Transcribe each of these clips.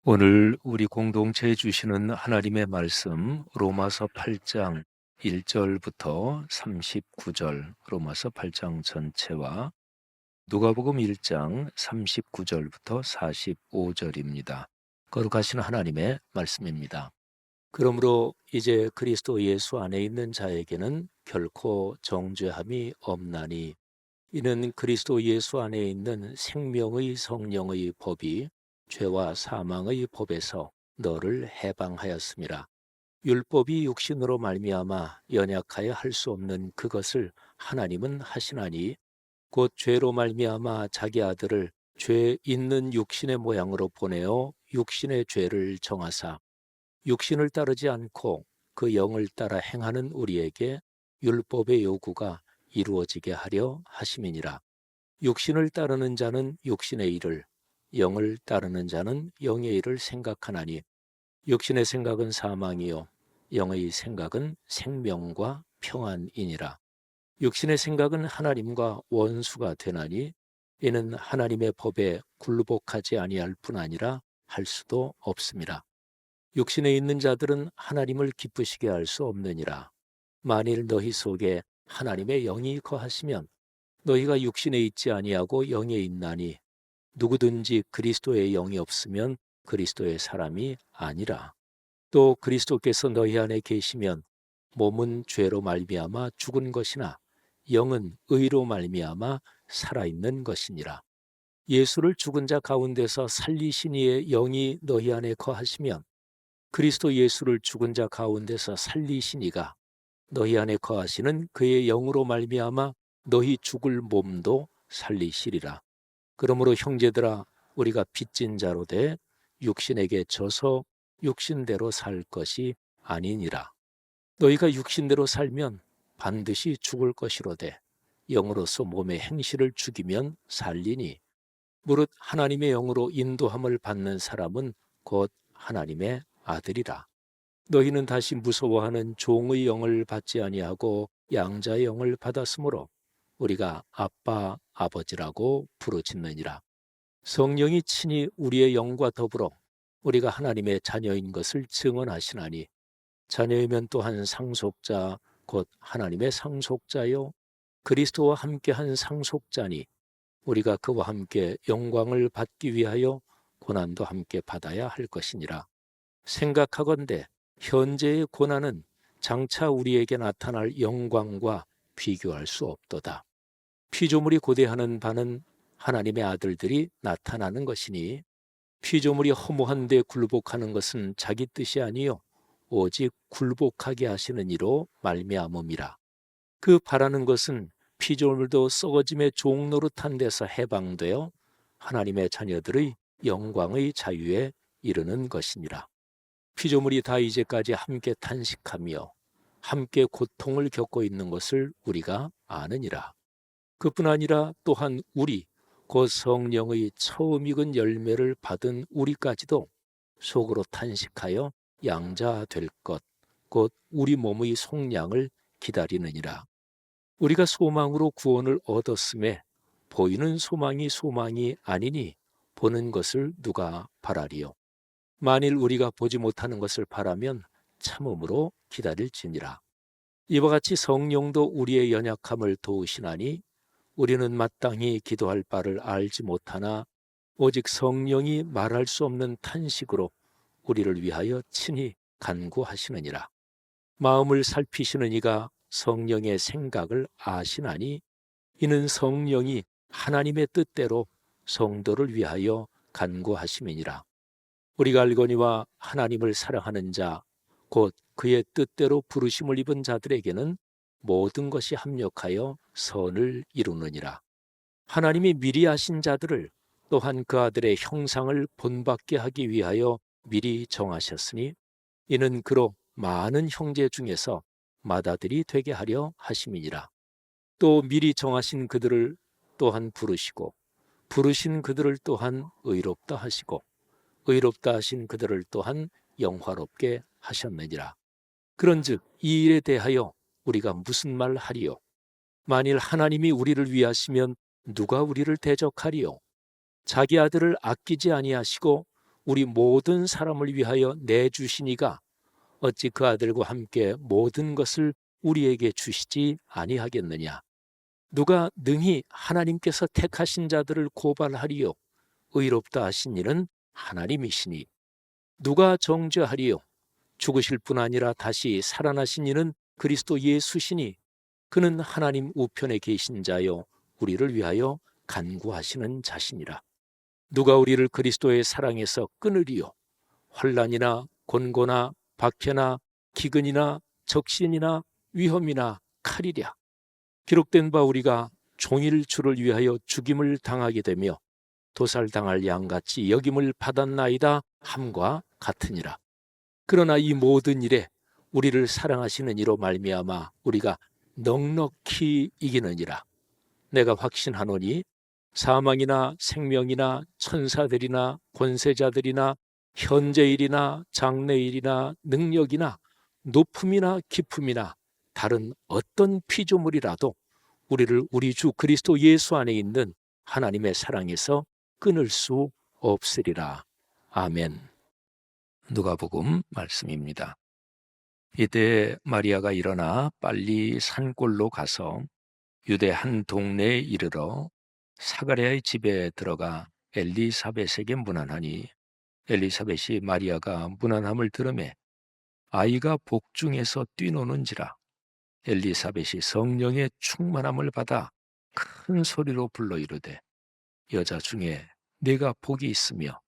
오늘 우리 공동체에 주시는 하나님의 말씀 로마서 8장 1절부터 39절, 로마서 8장 전체와 누가복음 1장 39절부터 45절입니다. 거룩하신 하나님의 말씀입니다. 그러므로 이제 그리스도 예수 안에 있는 자에게는 결코 정죄함이 없나니, 이는 그리스도 예수 안에 있는 생명의 성령의 법이 죄와 사망의 법에서 너를 해방하였음이라. 율법이 육신으로 말미암아 연약하여 할 수 없는 그것을 하나님은 하시나니, 곧 죄로 말미암아 자기 아들을 죄 있는 육신의 모양으로 보내어 육신의 죄를 정하사 육신을 따르지 않고 그 영을 따라 행하는 우리에게 율법의 요구가 이루어지게 하려 하심이니라. 육신을 따르는 자는 육신의 일을, 영을 따르는 자는 영의 일을 생각하나니, 육신의 생각은 사망이요 영의 생각은 생명과 평안이니라. 육신의 생각은 하나님과 원수가 되나니, 이는 하나님의 법에 굴복하지 아니할 뿐 아니라 할 수도 없음이라. 육신에 있는 자들은 하나님을 기쁘시게 할 수 없느니라. 만일 너희 속에 하나님의 영이 거하시면 너희가 육신에 있지 아니하고 영에 있나니, 누구든지 그리스도의 영이 없으면 그리스도의 사람이 아니라. 또 그리스도께서 너희 안에 계시면 몸은 죄로 말미암아 죽은 것이나 영은 의로 말미암아 살아있는 것이니라. 예수를 죽은 자 가운데서 살리신 이의 영이 너희 안에 거하시면 그리스도 예수를 죽은 자 가운데서 살리신 이가 너희 안에 거하시는 그의 영으로 말미암아 너희 죽을 몸도 살리시리라. 그러므로 형제들아, 우리가 빚진 자로 돼 육신에게 져서 육신대로 살 것이 아니니라. 너희가 육신대로 살면 반드시 죽을 것이로되, 영으로서 몸의 행실을 죽이면 살리니, 무릇 하나님의 영으로 인도함을 받는 사람은 곧 하나님의 아들이라. 너희는 다시 무서워하는 종의 영을 받지 아니하고 양자의 영을 받았으므로 우리가 아빠, 아버지라고 부르짖느니라. 성령이 친히 우리의 영과 더불어 우리가 하나님의 자녀인 것을 증언하시나니, 자녀이면 또한 상속자 곧 하나님의 상속자요 그리스도와 함께한 상속자니, 우리가 그와 함께 영광을 받기 위하여 고난도 함께 받아야 할 것이니라. 생각하건대 현재의 고난은 장차 우리에게 나타날 영광과 비교할 수 없도다. 피조물이 고대하는 바는 하나님의 아들들이 나타나는 것이니, 피조물이 허무한 데 굴복하는 것은 자기 뜻이 아니요 오직 굴복하게 하시는 이로 말미암음이라. 그 바라는 것은 피조물도 썩어짐의 종 노릇한 데서 해방되어 하나님의 자녀들의 영광의 자유에 이르는 것이니라. 피조물이 다 이제까지 함께 탄식하며 함께 고통을 겪고 있는 것을 우리가 아느니라. 그뿐 아니라 또한 우리 곧 성령의 처음 익은 열매를 받은 우리까지도 속으로 탄식하여 양자 될 것, 곧 우리 몸의 속량을 기다리느니라. 우리가 소망으로 구원을 얻었음에 보이는 소망이 아니니 보는 것을 누가 바라리요. 만일 우리가 보지 못하는 것을 바라면 참음으로 기다릴지니라. 이와 같이 성령도 우리의 연약함을 도우시나니, 우리는 마땅히 기도할 바를 알지 못하나 오직 성령이 말할 수 없는 탄식으로 우리를 위하여 친히 간구하시느니라. 마음을 살피시는 이가 성령의 생각을 아시나니, 이는 성령이 하나님의 뜻대로 성도를 위하여 간구하심이니라. 우리가 알거니와 하나님을 사랑하는 자, 곧 그의 뜻대로 부르심을 입은 자들에게는 모든 것이 합력하여 선을 이루느니라. 하나님이 미리 아신 자들을 또한 그 아들의 형상을 본받게 하기 위하여 미리 정하셨으니, 이는 그로 많은 형제 중에서 맏아들이 되게 하려 하심이니라. 또 미리 정하신 그들을 또한 부르시고, 부르신 그들을 또한 의롭다 하시고, 의롭다 하신 그들을 또한 영화롭게 하셨느니라. 그런즉 이 일에 대하여 우리가 무슨 말 하리요? 만일 하나님이 우리를 위하시면 누가 우리를 대적하리요? 자기 아들을 아끼지 아니하시고 우리 모든 사람을 위하여 내주시니가 어찌 그 아들과 함께 모든 것을 우리에게 주시지 아니하겠느냐. 누가 능히 하나님께서 택하신 자들을 고발하리요. 의롭다 하신 이는 하나님이시니. 누가 정죄하리요. 죽으실 뿐 아니라 다시 살아나신 이는 그리스도 예수시니. 그는 하나님 우편에 계신 자요 우리를 위하여 간구하시는 자시니라. 누가 우리를 그리스도의 사랑에서 끊으리요. 환난이나 곤고나 박해나 기근이나 적신이나 위험이나 칼이랴. 기록된 바 우리가 종일 주를 위하여 죽임을 당하게 되며 도살당할 양같이 여김을 받았나이다 함과 같으니라. 그러나 이 모든 일에 우리를 사랑하시는 이로 말미암아 우리가 넉넉히 이기느니라. 내가 확신하노니 사망이나 생명이나 천사들이나 권세자들이나 현재일이나 장래일이나 능력이나 높음이나 깊음이나 다른 어떤 피조물이라도 우리를 우리 주 그리스도 예수 안에 있는 하나님의 사랑에서 끊을 수 없으리라. 아멘. 누가복음 말씀입니다. 이때 마리아가 일어나 빨리 산골로 가서 유대 한 동네에 이르러 사가랴의 집에 들어가 엘리사벳에게 문안하니 엘리사벳이 마리아가 문안함을 들으매 아이가 복중에서 뛰노는지라. 엘리사벳이 성령의 충만함을 받아 큰 소리로 불러 이르되 여자 중에 네가 복이 있으며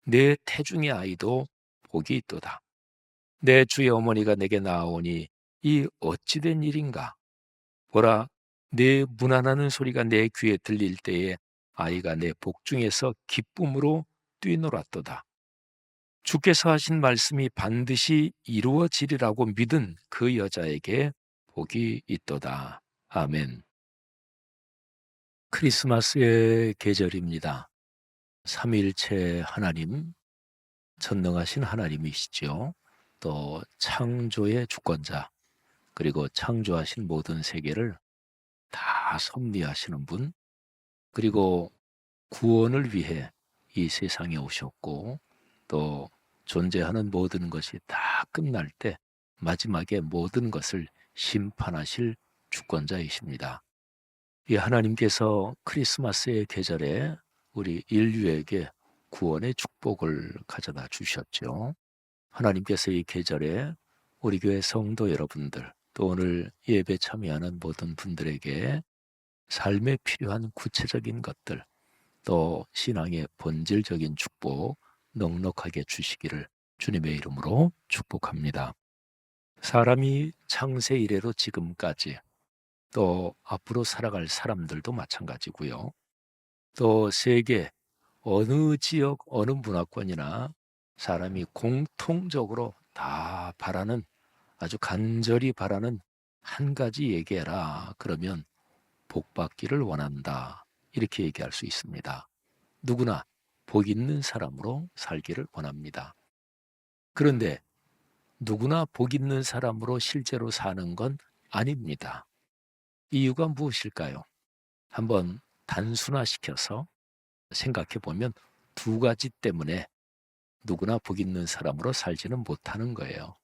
내 태중의 아이도 복이 있도다. 내 주의 어머니가 내게 나아오니 이 어찌된 일인가. 보라, 내 문안하는 소리가 내 귀에 들릴 때에 아이가 내 복중에서 기쁨으로 뛰놀았도다. 주께서 하신 말씀이 반드시 이루어지리라고 믿은 그 여자에게 복이 있도다. 아멘. 크리스마스의 계절입니다. 삼위일체 하나님, 전능하신 하나님이시죠. 또 창조의 주권자, 그리고 창조하신 모든 세계를 다 섭리하시는 분, 그리고 구원을 위해 이 세상에 오셨고 또 존재하는 모든 것이 다 끝날 때 마지막에 모든 것을 심판하실 주권자이십니다. 이 하나님께서 크리스마스의 계절에 우리 인류에게 구원의 축복을 가져다 주셨죠. 하나님께서 이 계절에 우리 교회 성도 여러분들 또 오늘 예배 참여하는 모든 분들에게 삶에 필요한 구체적인 것들 또 신앙의 본질적인 축복 넉넉하게 주시기를 주님의 이름으로 축복합니다. 사람이 창세 이래로 지금까지 또 앞으로 살아갈 사람들도 마찬가지고요. 또 세계 어느 지역 어느 문화권이나 사람이 공통적으로 다 바라는 아주 간절히 바라는 한 가지 얘기해라. 그러면 복 받기를 원한다. 이렇게 얘기할 수 있습니다. 누구나 복 있는 사람으로 살기를 원합니다. 그런데 누구나 복 있는 사람으로 실제로 사는 건 아닙니다. 이유가 무엇일까요? 한번 단순화시켜서 생각해 보면 두 가지 때문에 누구나 복 있는 사람으로 살지는 못하는 거예요.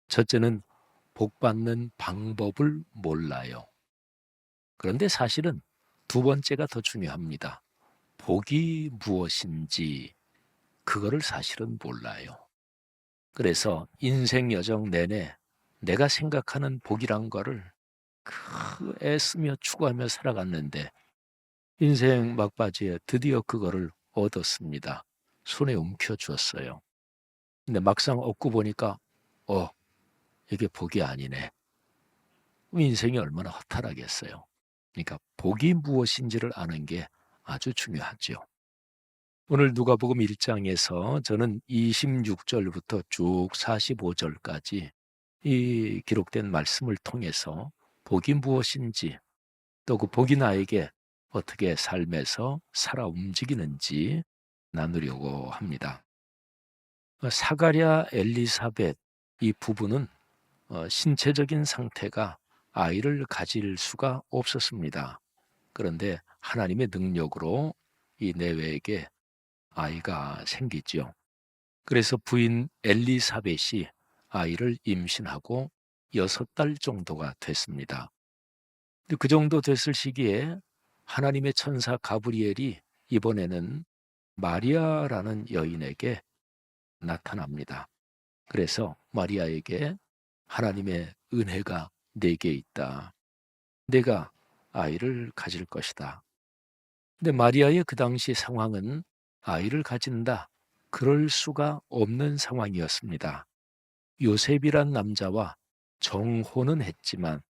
첫째는 복 받는 방법을 몰라요. 그런데 사실은 두 번째가 더 중요합니다. 복이 무엇인지 그거를 사실은 몰라요. 그래서 인생 여정 내내 내가 생각하는 복이란 거를 애쓰며 추구하며 살아갔는데 인생 막바지에 드디어 그거를 얻었습니다. 손에 움켜쥐었어요. 근데 막상 얻고 보니까 이게 복이 아니네. 인생이 얼마나 허탈하겠어요. 그러니까 복이 무엇인지를 아는 게 아주 중요하죠. 오늘 누가복음 1장에서 저는 26절부터 쭉 45절까지 이 기록된 말씀을 통해서 복이 무엇인지 또 그 복이 나에게 어떻게 삶에서 살아 움직이는지 나누려고 합니다. 사가랴 엘리사벳 이 부부는 신체적인 상태가 아이를 가질 수가 없었습니다. 그런데 하나님의 능력으로 이 내외에게 아이가 생기죠. 그래서 부인 엘리사벳이 아이를 임신하고 6달 정도가 됐습니다. 근데 그 정도 됐을 시기에 하나님의 천사 가브리엘이 이번에는 마리아라는 여인에게 나타납니다. 그래서 마리아에게 하나님의 은혜가 내게 있다. 내가 아이를 가질 것이다. 근데 마리아의 그 당시 상황은 아이를 가진다, 그럴 수가 없는 상황이었습니다. 요셉이란 남자와 정혼은 했지만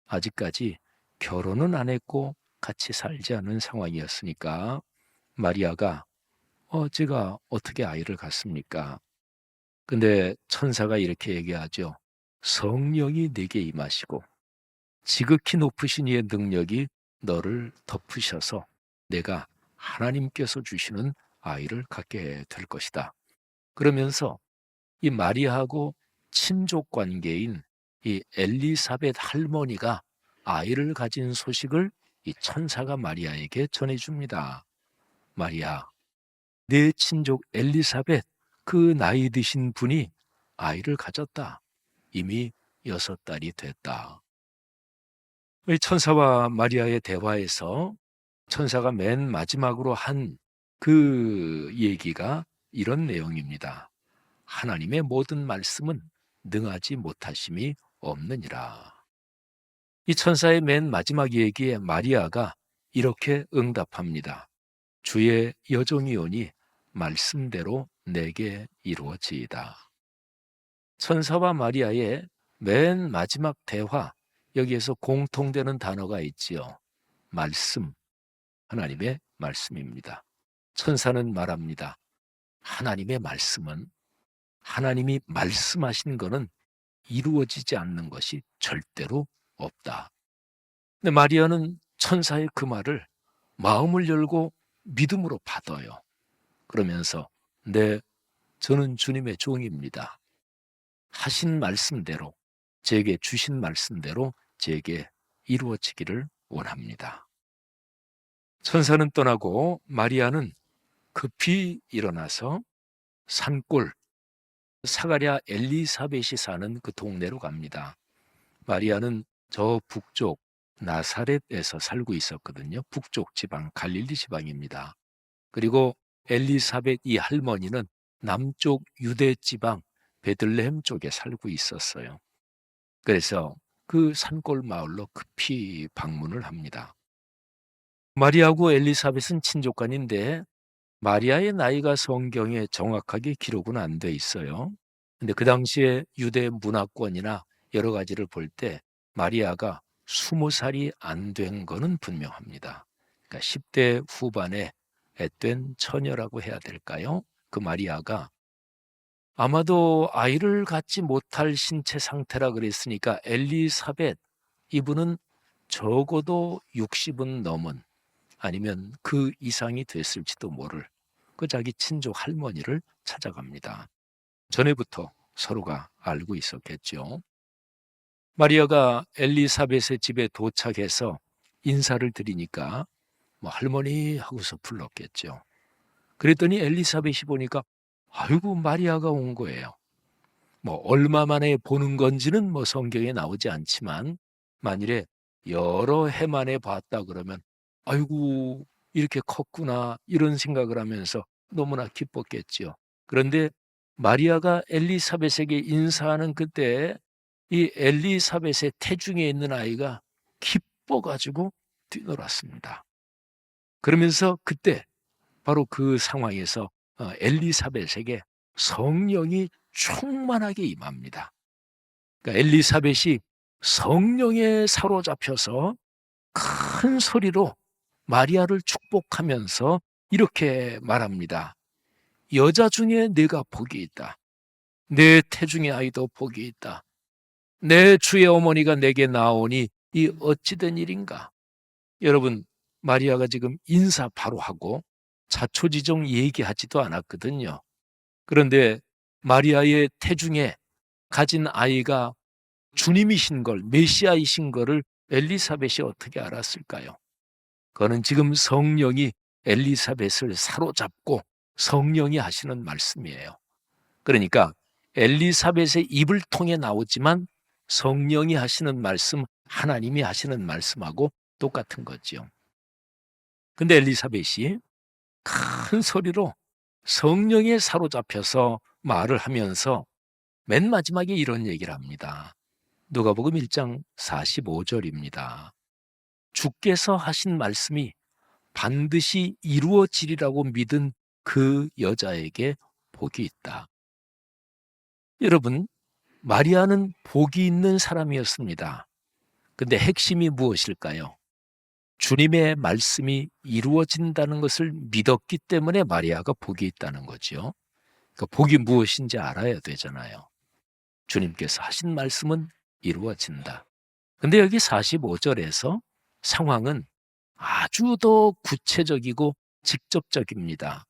아직까지 결혼은 안 했고 같이 살지 않은 상황이었으니까 마리아가 제가 어떻게 아이를 갖습니까? 근데 천사가 이렇게 얘기하죠. 성령이 내게 임하시고 지극히 높으신 이의 능력이 너를 덮으셔서 내가 하나님께서 주시는 아이를 갖게 될 것이다. 그러면서 이 마리아하고 친족 관계인 이 엘리사벳 할머니가 아이를 가진 소식을 이 천사가 마리아에게 전해줍니다. 마리아, 내 친족 엘리사벳, 그 나이 드신 분이 아이를 가졌다. 이미 6달이 됐다. 이 천사와 마리아의 대화에서 천사가 맨 마지막으로 한 그 얘기가 이런 내용입니다. 하나님의 모든 말씀은 능하지 못하심이 없느니라. 이 천사의 맨 마지막 얘기에 마리아가 이렇게 응답합니다. 주의 여종이오니 말씀대로 내게 이루어지이다. 천사와 마리아의 맨 마지막 대화, 여기에서 공통되는 단어가 있지요. 말씀, 하나님의 말씀입니다. 천사는 말합니다. 하나님의 말씀은, 하나님이 말씀하신 것은 이루어지지 않는 것이 절대로 없다. 근데 마리아는 천사의 그 말을 마음을 열고 믿음으로 받아요. 그러면서 네, 저는 주님의 종입니다. 하신 말씀대로, 제게 주신 말씀대로 제게 이루어지기를 원합니다. 천사는 떠나고 마리아는 급히 일어나서 산골, 사가랴 엘리사벳이 사는 그 동네로 갑니다. 마리아는 저 북쪽 나사렛에서 살고 있었거든요. 북쪽 지방, 갈릴리 지방입니다. 그리고 엘리사벳 이 할머니는 남쪽 유대 지방 베들레헴 쪽에 살고 있었어요. 그래서 그 산골 마을로 급히 방문을 합니다. 마리아하고 엘리사벳은 친족간인데 마리아의 나이가 성경에 정확하게 기록은 안 돼 있어요. 근데 그 당시에 유대 문화권이나 여러 가지를 볼 때 마리아가 20살이 안 된 거는 분명합니다. 그러니까 10대 후반에 앳된 처녀라고 해야 될까요? 그 마리아가 아마도 아이를 갖지 못할 신체 상태라 그랬으니까 엘리사벳, 이분은 적어도 60은 넘은, 아니면 그 이상이 됐을지도 모를 그 자기 친족 할머니를 찾아갑니다. 전에부터 서로가 알고 있었겠죠. 마리아가 엘리사벳의 집에 도착해서 인사를 드리니까 뭐 할머니 하고서 불렀겠죠. 그랬더니 엘리사벳이 보니까 아이고 마리아가 온 거예요. 뭐 얼마 만에 보는 건지는 뭐 성경에 나오지 않지만 만일에 여러 해 만에 봤다 그러면 아이고 이렇게 컸구나 이런 생각을 하면서 너무나 기뻤겠지요. 그런데 마리아가 엘리사벳에게 인사하는 그때 이 엘리사벳의 태중에 있는 아이가 기뻐가지고 뛰놀았습니다. 그러면서 그때 바로 그 상황에서 엘리사벳에게 성령이 충만하게 임합니다. 그러니까 엘리사벳이 성령에 사로잡혀서 큰 소리로 마리아를 축복하면서 이렇게 말합니다. 여자 중에 내가 복이 있다. 내 태중의 아이도 복이 있다. 내 주의 어머니가 내게 나오니 이 어찌된 일인가? 여러분, 마리아가 지금 인사 바로 하고 자초지종 얘기하지도 않았거든요. 그런데 마리아의 태중에 가진 아이가 주님이신 걸, 메시아이신 거를 엘리사벳이 어떻게 알았을까요? 그거는 지금 성령이 엘리사벳을 사로잡고 성령이 하시는 말씀이에요. 그러니까 엘리사벳의 입을 통해 나오지만 성령이 하시는 말씀, 하나님이 하시는 말씀하고 똑같은 거죠. 근데 엘리사벳이 큰 소리로 성령에 사로잡혀서 말을 하면서 맨 마지막에 이런 얘기를 합니다. 누가복음 1장 45절입니다. 주께서 하신 말씀이 반드시 이루어지리라고 믿은 그 여자에게 복이 있다. 여러분, 마리아는 복이 있는 사람이었습니다. 근데 핵심이 무엇일까요? 주님의 말씀이 이루어진다는 것을 믿었기 때문에 마리아가 복이 있다는 거죠. 그러니까 복이 무엇인지 알아야 되잖아요. 주님께서 하신 말씀은 이루어진다. 근데 여기 45절에서 상황은 아주 더 구체적이고 직접적입니다.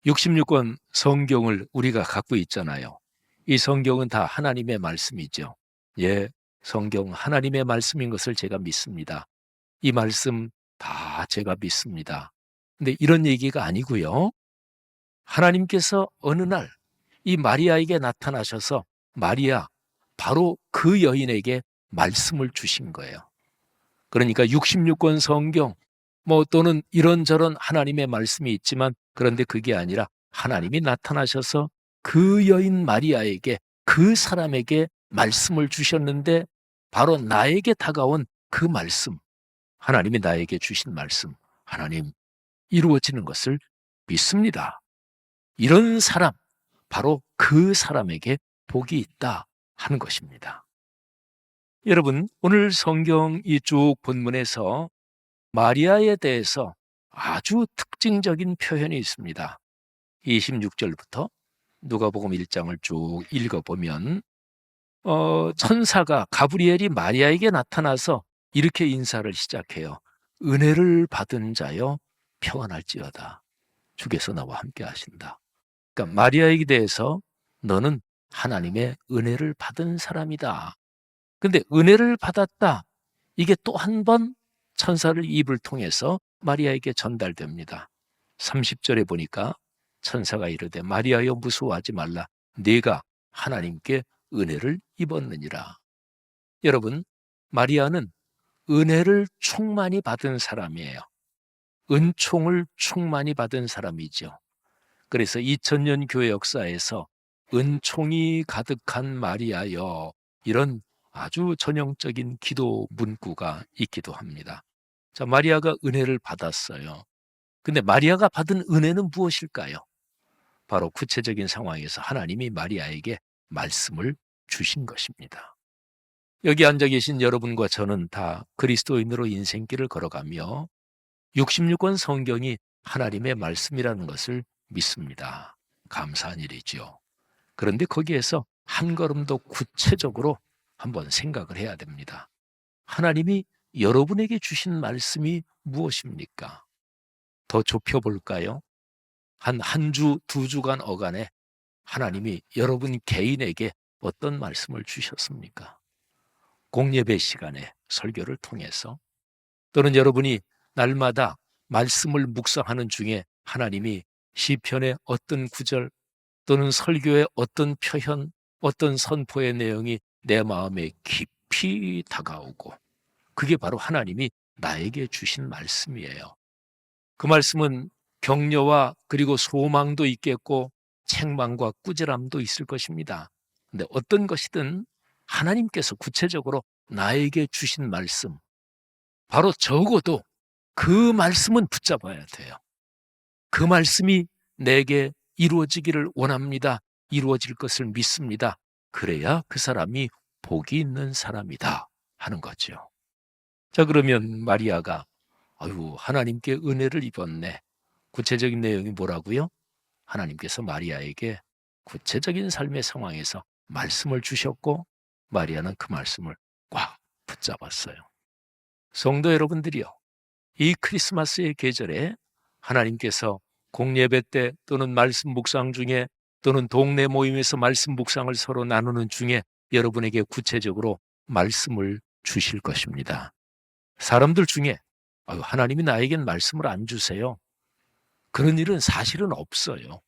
66권 성경을 우리가 갖고 있잖아요. 이 성경은 다 하나님의 말씀이죠. 예, 성경 하나님의 말씀인 것을 제가 믿습니다. 이 말씀 다 제가 믿습니다. 근데 이런 얘기가 아니고요. 하나님께서 어느 날 이 마리아에게 나타나셔서 마리아, 바로 그 여인에게 말씀을 주신 거예요. 그러니까 66권 성경 또는 이런저런 하나님의 말씀이 있지만 그런데 그게 아니라 하나님이 나타나셔서 그 여인 마리아에게 그 사람에게 말씀을 주셨는데 바로 나에게 다가온 그 말씀, 하나님이 나에게 주신 말씀, 하나님 이루어지는 것을 믿습니다. 이런 사람, 바로 그 사람에게 복이 있다 하는 것입니다. 여러분, 오늘 성경 이쪽 본문에서 마리아에 대해서 아주 특징적인 표현이 있습니다. 26절부터 누가복음 1장을 쭉 읽어보면 천사가 가브리엘이 마리아에게 나타나서 이렇게 인사를 시작해요. 은혜를 받은 자여 평안할지어다. 주께서 나와 함께 하신다. 그러니까 마리아에게 대해서 너는 하나님의 은혜를 받은 사람이다. 근데 은혜를 받았다. 이게 또 한 번 천사를 입을 통해서 마리아에게 전달됩니다. 30절에 보니까 천사가 이르되 마리아여 무서워하지 말라. 네가 하나님께 은혜를 입었느니라. 여러분, 마리아는 은혜를 충만히 받은 사람이에요. 은총을 충만히 받은 사람이죠. 그래서 2000년 교회 역사에서 은총이 가득한 마리아여, 이런 아주 전형적인 기도 문구가 있기도 합니다. 자, 마리아가 은혜를 받았어요. 근데 마리아가 받은 은혜는 무엇일까요? 바로 구체적인 상황에서 하나님이 마리아에게 말씀을 주신 것입니다. 여기 앉아 계신 여러분과 저는 다 그리스도인으로 인생길을 걸어가며 66권 성경이 하나님의 말씀이라는 것을 믿습니다. 감사한 일이죠. 그런데 거기에서 한 걸음 더 구체적으로 한번 생각을 해야 됩니다. 하나님이 여러분에게 주신 말씀이 무엇입니까? 더 좁혀볼까요? 한 주, 두 주간 어간에 하나님이 여러분 개인에게 어떤 말씀을 주셨습니까? 공예배 시간에 설교를 통해서, 또는 여러분이 날마다 말씀을 묵상하는 중에 하나님이 시편의 어떤 구절 또는 설교의 어떤 표현, 어떤 선포의 내용이 내 마음에 깊이 다가오고, 그게 바로 하나님이 나에게 주신 말씀이에요. 그 말씀은 격려와 그리고 소망도 있겠고 책망과 꾸지람도 있을 것입니다. 근데 어떤 것이든 하나님께서 구체적으로 나에게 주신 말씀, 바로 적어도 그 말씀은 붙잡아야 돼요. 그 말씀이 내게 이루어지기를 원합니다. 이루어질 것을 믿습니다. 그래야 그 사람이 복이 있는 사람이다 하는 거죠. 자, 그러면 마리아가 하나님께 은혜를 입었네. 구체적인 내용이 뭐라고요? 하나님께서 마리아에게 구체적인 삶의 상황에서 말씀을 주셨고 마리아는 그 말씀을 꽉 붙잡았어요. 성도 여러분들이요, 이 크리스마스의 계절에 하나님께서 공예배 때 또는 말씀 묵상 중에 또는 동네 모임에서 말씀 묵상을 서로 나누는 중에 여러분에게 구체적으로 말씀을 주실 것입니다. 사람들 중에 하나님이 나에겐 말씀을 안 주세요, 그런 일은 사실은 없어요.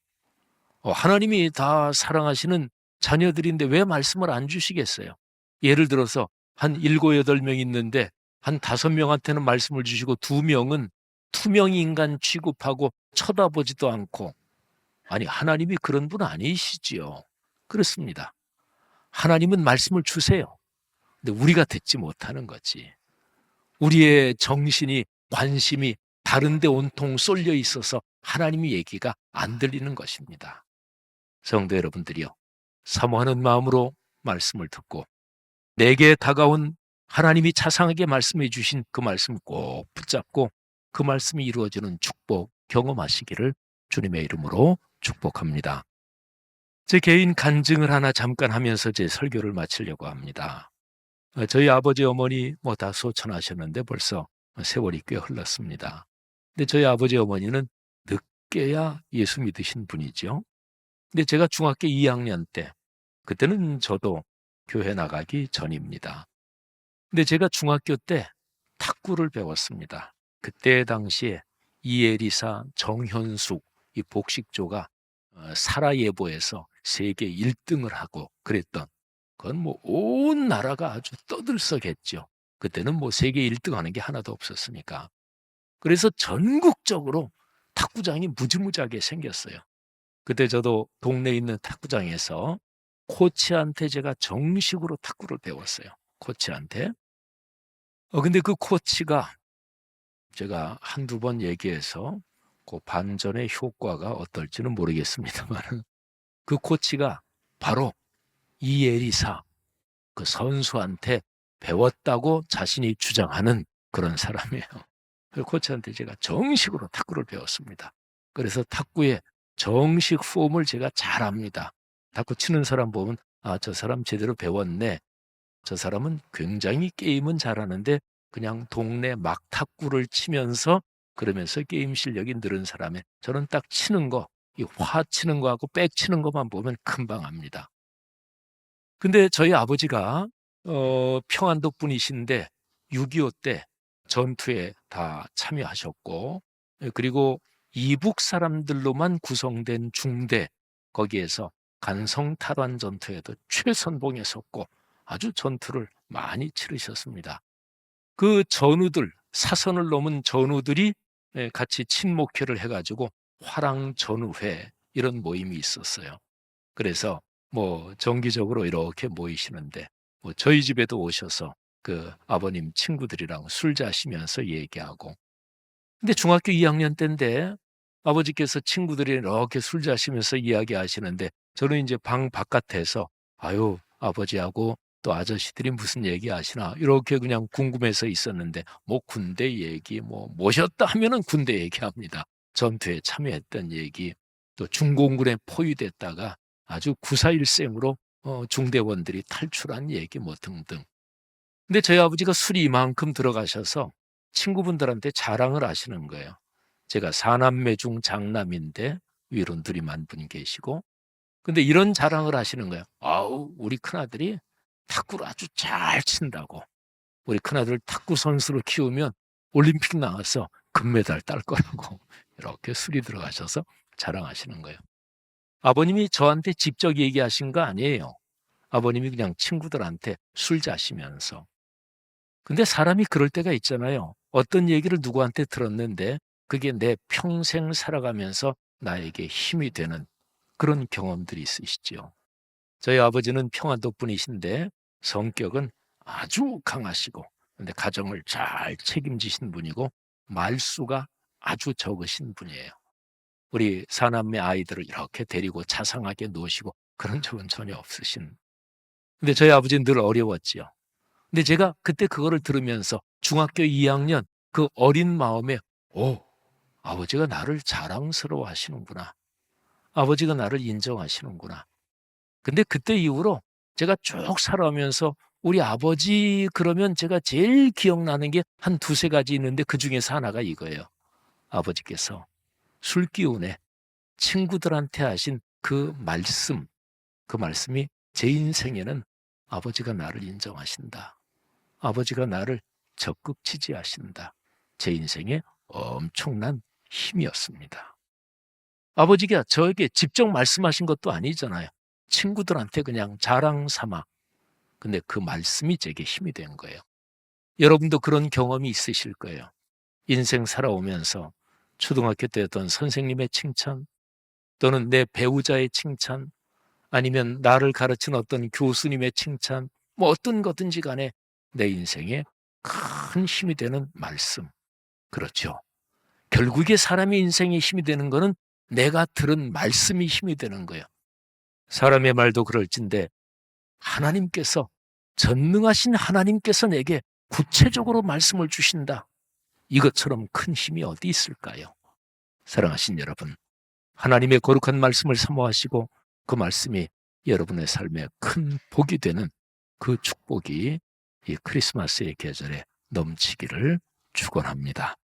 하나님이 다 사랑하시는 자녀들인데 왜 말씀을 안 주시겠어요? 예를 들어서 한 7, 8명 있는데 한 5명한테는 말씀을 주시고 2명은 투명 인간 취급하고 쳐다보지도 않고, 아니 하나님이 그런 분 아니시지요. 그렇습니다. 하나님은 말씀을 주세요. 근데 우리가 듣지 못하는 거지. 우리의 정신이, 관심이 다른 데 온통 쏠려 있어서 하나님의 얘기가 안 들리는 것입니다. 성도 여러분들이요, 사모하는 마음으로 말씀을 듣고 내게 다가온 하나님이 자상하게 말씀해 주신 그 말씀 꼭 붙잡고 그 말씀이 이루어지는 축복 경험하시기를 주님의 이름으로 축복합니다. 제 개인 간증을 하나 잠깐 하면서 제 설교를 마치려고 합니다. 저희 아버지 어머니 다 소천하셨는데 벌써 세월이 꽤 흘렀습니다. 근데 저희 아버지 어머니는 늦게야 예수 믿으신 분이죠. 근데 제가 중학교 2학년 때, 그때는 저도 교회 나가기 전입니다. 근데 제가 중학교 때 탁구를 배웠습니다. 그때 당시에 이에리사, 정현숙, 이 복식조가 사라예보에서 세계 1등을 하고 그랬던, 그건 온 나라가 아주 떠들썩했죠. 그때는 세계 1등 하는 게 하나도 없었으니까. 그래서 전국적으로 탁구장이 무지무지하게 생겼어요. 그때 저도 동네에 있는 탁구장에서 코치한테 제가 정식으로 탁구를 배웠어요. 코치한테. 근데 그 코치가 제가 한두 번 얘기해서 그 반전의 효과가 어떨지는 모르겠습니다만 그 코치가 바로 이에리사 그 선수한테 배웠다고 자신이 주장하는 그런 사람이에요. 그 코치한테 제가 정식으로 탁구를 배웠습니다. 그래서 탁구의 정식 폼을 제가 잘 압니다. 탁구 치는 사람 보면 저 사람 제대로 배웠네. 저 사람은 굉장히 게임은 잘하는데 그냥 동네 막탁구를 치면서 그러면서 게임 실력이 늘은 사람에, 저는 딱 치는 거, 이 화 치는 거하고 백 치는 것만 보면 금방 압니다. 근데 저희 아버지가 평안도 분이신데 6.25 때 전투에 다 참여하셨고, 그리고 이북 사람들로만 구성된 중대, 거기에서 간성탈환 전투에도 최선봉에 섰고 아주 전투를 많이 치르셨습니다. 그 전우들, 사선을 넘은 전우들이 같이 친목회를 해가지고 화랑전우회 이런 모임이 있었어요. 그래서 정기적으로 이렇게 모이시는데 저희 집에도 오셔서 그 아버님 친구들이랑 술 자시면서 얘기하고, 근데 중학교 2학년 때인데 아버지께서 친구들이 이렇게 술 자시면서 이야기하시는데 저는 이제 방 바깥에서 아유 아버지하고 또 아저씨들이 무슨 얘기 하시나 이렇게 그냥 궁금해서 있었는데 군대 얘기 모셨다 하면은 군대 얘기합니다. 전투에 참여했던 얘기, 또 중공군에 포위됐다가 아주 구사일생으로 중대원들이 탈출한 얘기 등등. 근데 저희 아버지가 술이 이만큼 들어가셔서 친구분들한테 자랑을 하시는 거예요. 제가 사남매 중 장남인데 위로 둘이만 분 계시고, 근데 이런 자랑을 하시는 거예요. 아우 우리 큰아들이 탁구를 아주 잘 친다고. 우리 큰아들 탁구 선수로 키우면 올림픽 나가서 금메달 딸 거라고 이렇게 술이 들어가셔서 자랑하시는 거예요. 아버님이 저한테 직접 얘기하신 거 아니에요. 아버님이 그냥 친구들한테 술 자시면서. 근데 사람이 그럴 때가 있잖아요. 어떤 얘기를 누구한테 들었는데 그게 내 평생 살아가면서 나에게 힘이 되는 그런 경험들이 있으시죠. 저희 아버지는 평안도 분이신데 성격은 아주 강하시고, 근데 가정을 잘 책임지신 분이고 말수가 아주 적으신 분이에요. 우리 사남매 아이들을 이렇게 데리고 자상하게 노시고 그런 적은 전혀 없으신. 근데 저희 아버지는 늘 어려웠지요. 근데 제가 그때 그거를 들으면서 중학교 2학년 그 어린 마음에 아버지가 나를 자랑스러워 하시는구나. 아버지가 나를 인정하시는구나. 근데 그때 이후로 제가 쭉 살아오면서 우리 아버지 그러면 제가 제일 기억나는 게 한 두세 가지 있는데 그중에서 하나가 이거예요. 아버지께서 술 기운에 친구들한테 하신 그 말씀, 그 말씀이 제 인생에는 아버지가 나를 인정하신다. 아버지가 나를 적극 지지하신다. 제 인생에 엄청난 힘이었습니다. 아버지가 저에게 직접 말씀하신 것도 아니잖아요. 친구들한테 그냥 자랑 삼아. 근데 그 말씀이 제게 힘이 된 거예요. 여러분도 그런 경험이 있으실 거예요. 인생 살아오면서 초등학교 때 어떤 선생님의 칭찬, 또는 내 배우자의 칭찬, 아니면 나를 가르친 어떤 교수님의 칭찬, 뭐 어떤 거든지 간에 내 인생에 큰 힘이 되는 말씀. 그렇죠. 결국에 사람의 인생에 힘이 되는 거는 내가 들은 말씀이 힘이 되는 거예요. 사람의 말도 그럴진데 하나님께서, 전능하신 하나님께서 내게 구체적으로 말씀을 주신다. 이것처럼 큰 힘이 어디 있을까요? 사랑하신 여러분, 하나님의 거룩한 말씀을 사모하시고 그 말씀이 여러분의 삶에 큰 복이 되는 그 축복이 이 크리스마스의 계절에 넘치기를 축원합니다.